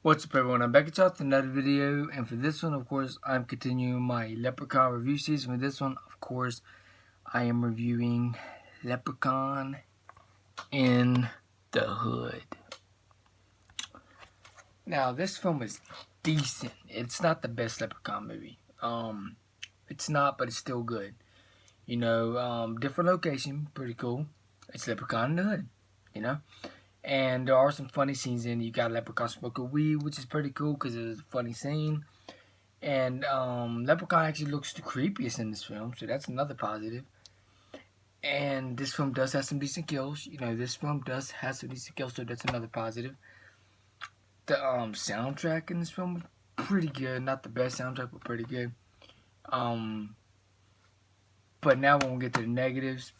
What's up, everyone? I'm back at y'all with another video, and for this one, of course, I'm continuing my Leprechaun review series. For this one, of course, I am reviewing Leprechaun in the Hood. Now, this film is decent. It's not the best Leprechaun movie. It's not, but it's still good. Different location, pretty cool. It's Leprechaun in the Hood, And there are some funny scenes in it. You got Leprechaun smoking weed, which is pretty cool because it was a funny scene. And Leprechaun actually looks the creepiest in this film, so that's another positive. And this film does have some decent kills. This film does have some decent kills, so that's another positive. The soundtrack in this film was pretty good. Not the best soundtrack, but pretty good. But now when we get to the negatives,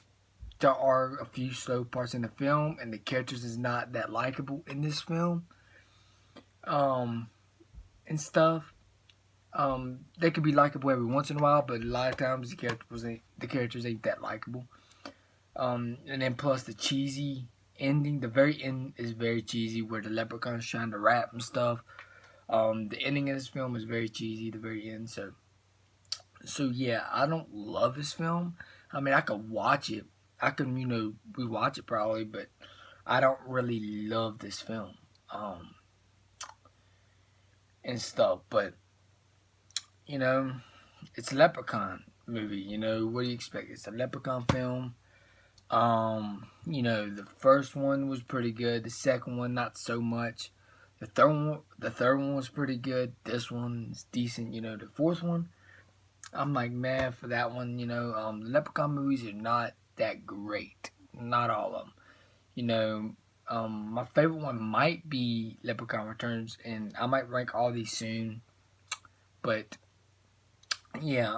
there are a few slow parts in the film, and the characters is not that likable in this film, and stuff. They could be likable every once in a while, but a lot of times the characters ain't that likable. And then plus the cheesy ending. The very end is very cheesy, where the leprechaun is trying to rap and stuff. The ending of this film is very cheesy. The very end, so yeah, I don't love this film. I mean, I could watch it. I can, rewatch it probably, but I don't really love this film, and stuff. But, it's a Leprechaun movie, what do you expect? It's a Leprechaun film. The first one was pretty good. The second one, not so much. The third one was pretty good. This one is decent. The fourth one, I'm like, man, for that one, the Leprechaun movies are not that great. Not all of them. My favorite one might be Leprechaun Returns, and I might rank all these soon. But yeah,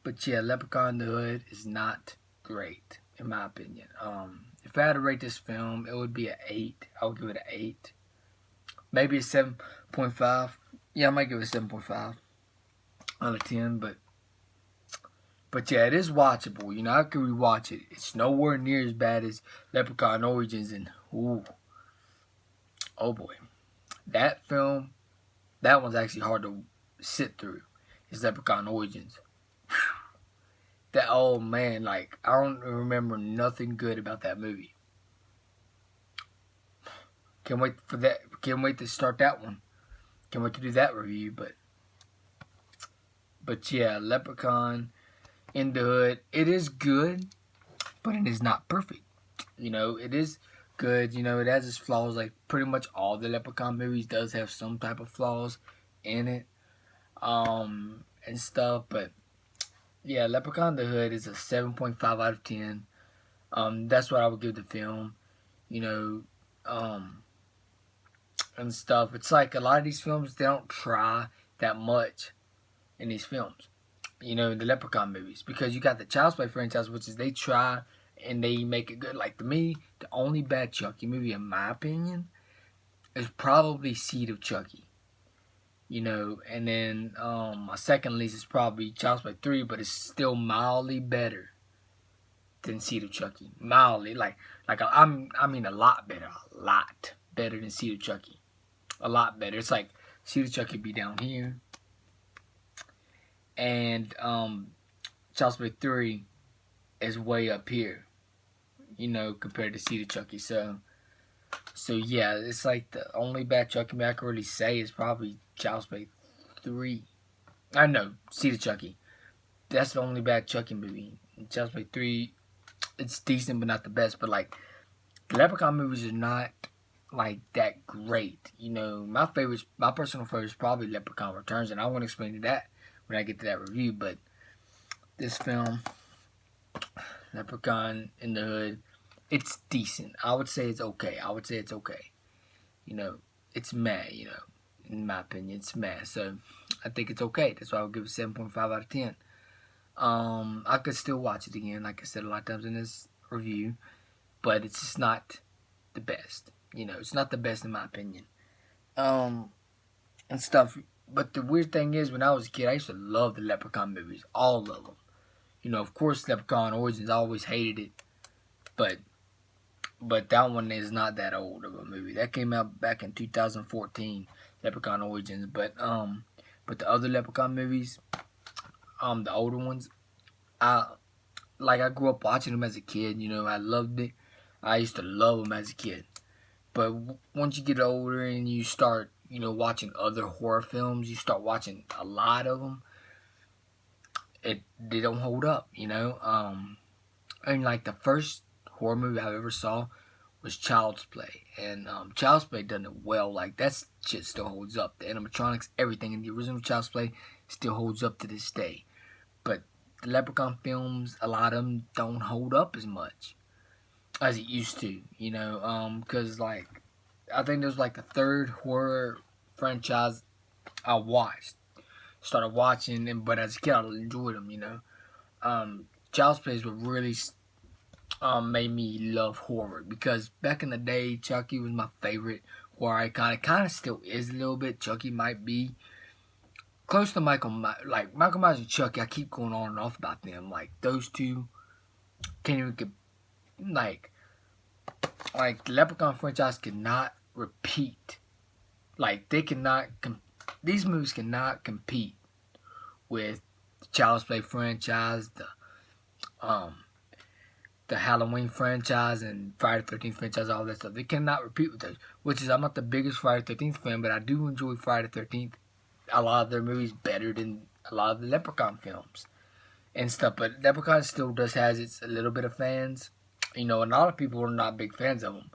Leprechaun in the Hood is not great in my opinion. If I had to rate this film, it would be an 8. I would give it an 8, maybe a 7.5. Yeah, I might give it a 7.5 out of 10, But yeah, it is watchable. I can rewatch it. It's nowhere near as bad as Leprechaun Origins, and oh boy, that film, that one's actually hard to sit through. It's Leprechaun Origins. That, oh man, like, I don't remember nothing good about that movie. Can't wait for that. Can't wait to start that one. Can't wait to do that review. But yeah, Leprechaun in the Hood, it is good, but it is not perfect. It is good. It has its flaws. Like pretty much all the Leprechaun movies does have some type of flaws in it, and stuff. But yeah, Leprechaun in the Hood is a 7.5 out of 10. That's what I would give the film. And stuff. It's like a lot of these films, they don't try that much in these films. The Leprechaun movies, because you got the Child's Play franchise, which is they try and they make it good. Like, to me, the only bad Chucky movie, in my opinion, is probably Seed of Chucky. And then my second least is probably Child's Play 3, but it's still mildly better than Seed of Chucky. Mildly, I mean a lot better than Seed of Chucky. A lot better. It's like Seed of Chucky be down here, and Child's Play 3 is way up here, compared to Seed of Chucky. So yeah, it's like the only bad Chucky movie I can really say is probably Child's Play 3. I know, Seed of Chucky. That's the only bad Chucky movie. Child's Play 3, it's decent but not the best. But like, the Leprechaun movies are not like that great. My personal favorite is probably Leprechaun Returns, and I want to explain that when I get to that review. But this film, Leprechaun in the Hood, it's decent. I would say it's okay. It's meh, in my opinion, it's meh. So I think it's okay. That's why I would give it 7.5 out of 10. I could still watch it again, like I said a lot of times in this review, but it's just not the best. It's not the best in my opinion. And stuff. But the weird thing is, when I was a kid, I used to love the Leprechaun movies. All of them. Of course, Leprechaun Origins, I always hated it. But But that one is not that old of a movie. That came out back in 2014, Leprechaun Origins. But the other Leprechaun movies, the older ones, I I grew up watching them as a kid. You know, I loved it. I used to love them as a kid. But once you get older and you start, watching other horror films, you start watching a lot of them. They don't hold up. And like the first horror movie I ever saw was Child's Play, and Child's Play done it well. Like that shit still holds up. The animatronics, everything in the original Child's Play still holds up to this day. But the Leprechaun films, a lot of them don't hold up as much as it used to. Because like I think it was like the third horror franchise I watched. Started watching them, but as a kid I enjoyed them. Child's Play is what really made me love horror, because back in the day, Chucky was my favorite horror icon. It kind of still is a little bit. Chucky might be close to Michael Myers. Like Michael Myers and Chucky, I keep going on and off about them. Like those two can't even get like the Leprechaun franchise cannot repeat. Like they cannot. These movies cannot compete with the Child's Play franchise, the Halloween franchise, and Friday the 13th franchise, all that stuff. They cannot repeat with those. Which is, I'm not the biggest Friday the 13th fan, but I do enjoy Friday the 13th. A lot of their movies better than a lot of the Leprechaun films and stuff. But Leprechaun still has its a little bit of fans. And a lot of people are not big fans of them.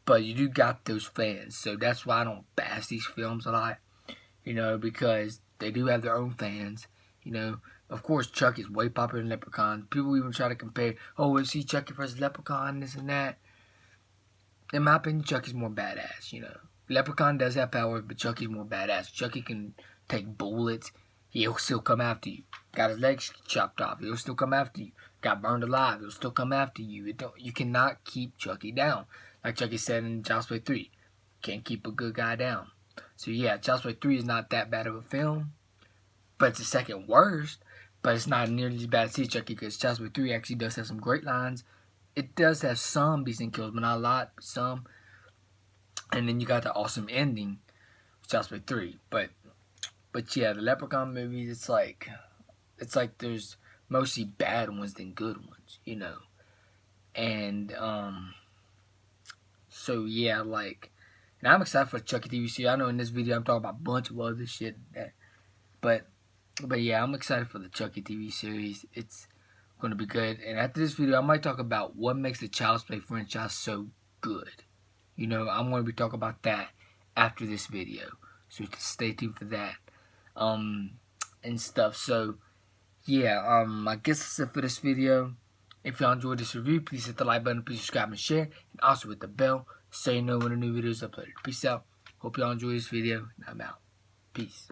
But you do got those fans. So that's why I don't bash these films a lot. Because they do have their own fans. Of course, Chucky is way popular than Leprechaun. People even try to compare, we'll see Chucky versus Leprechaun, this and that. In my opinion, Chucky's more badass, Leprechaun does have power, but Chucky's more badass. Chucky can take bullets. He'll still come after you. Got his legs chopped off. He'll still come after you. Got burned alive. He'll still come after you. You cannot keep Chucky down. Like Chucky said in Child's Play 3. Can't keep a good guy down. So yeah, Child's Play 3 is not that bad of a film. But it's the second worst. But it's not nearly as bad as Sea Chucky, because Child's Play 3 actually does have some great lines. It does have some decent kills, but not a lot, but some. And then you got the awesome ending with Child's Play 3. But yeah, the Leprechaun movies, it's like there's mostly bad ones than good ones, And so yeah, and I'm excited for the Chucky TV series. I know in this video I'm talking about a bunch of other shit, but yeah, I'm excited for the Chucky TV series. It's going to be good. And after this video, I might talk about what makes the Child's Play franchise so good. I'm going to be talking about that after this video. So stay tuned for that. And stuff. So, yeah, I guess that's it for this video. If y'all enjoyed this review, please hit the like button, please subscribe and share. And also hit the bell so you know when a new video is uploaded. Peace out. Hope y'all enjoy this video. And I'm out. Peace.